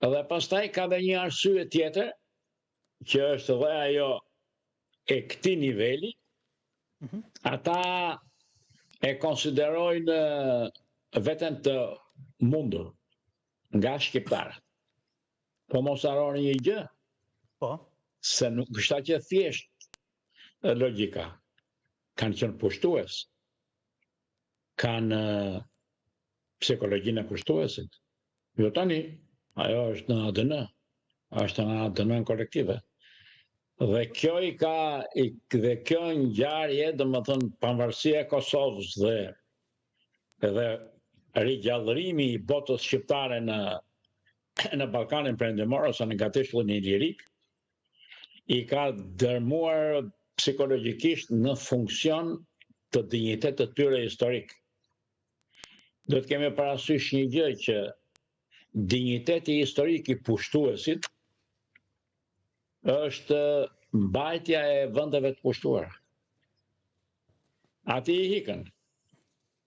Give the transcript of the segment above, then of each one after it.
Edhe pastaj ka dhe një arsye tjetër, që është dhe ajo e këtij niveli, ata e konsiderojnë veten të mundur nga shqiptarët. Po mos harroni një gjë, Po. se nuk është aq e thjeshtë logjika. Kanë qenë pushtues, kanë psikologjinë e pushtuesit. Jo tani, ajo është në ADN, është në ADN kolektive. Dhe kjo dhe kjo ngjarje, domethënë pavarësia e Kosovës dhe rigjallërimi i botës shqiptare në Ballkanin Perëndimor ose në gatishullin ilirik, i ka dërmuar psikologjikisht në funksion të dinjitetit të tyre historik. Do të kemi parasysh një gjë që dinjiteti historik i pushtuesit është mbajtja e vendeve të pushtuara. Ati i hikën.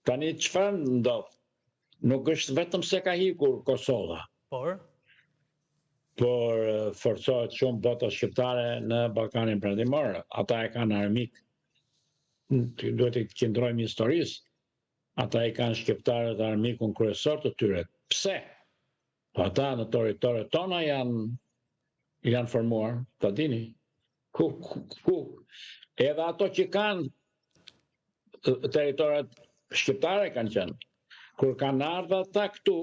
Tani çfarë ndodh? Nuk është vetëm se ka hikur Kosova, por forcohet shumë bota shqiptare në Ballkanin Perëndimor. Ata e kanë armik. Duhet të qëndrojmë historisë. Ata e kanë shqiptarët armikun kryesor të tyre. Pse? Ata në territoret tona janë formuar, ta dini. Ku? Edhe ato që kanë territoret shqiptare kanë qenë. Kur kanë ardhur ata këtu,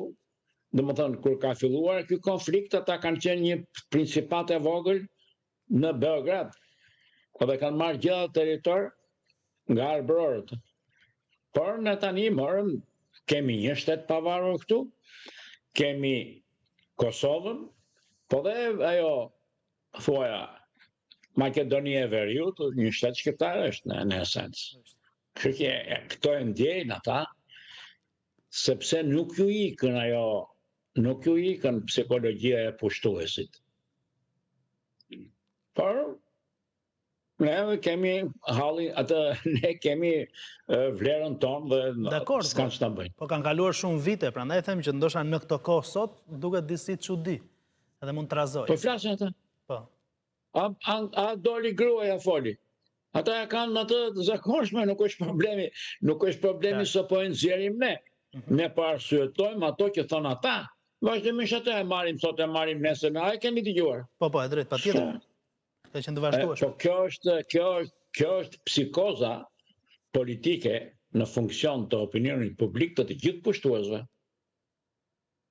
domethënë kur ka filluar ky konflikt, ata kanë qenë një principat e vogël në Beograd. Edhe kanë marrë gjithë territor nga arbrorët. Por në tani kemi një shtet pavarur këtu, kemi Kosovën, po dhe ajo thuaja Maqedonia e Veriut, një shtet shqiptar është në esencë. Kështu që këto e ndjejnë ata, sepse nuk ju ikën psikologjia e pushtuesit. Por ne kemi ne kemi vlerën tonë dhe s'kan që ta bëjnë. Po kanë kaluar shumë vite, prandaj them që ndoshta në këto kohë sot duket disi çudi. Edhe mund të trazoj. Po flasin ata. Po. A doli gruaja foli. Ata e kanë atë të zakonshme, nuk është problemi se po e nxjerrim ne. Ne po arsyetojmë ato që thon ata. Vazhdimisht atë e marrim sot, e marrim nesër, a e kemi dëgjuar? Po, e drejt, patjetër. Ka qenë të vazhdueshme. Po kjo është psikoza politike në funksion të opinionit publik të gjithë pushtuesve.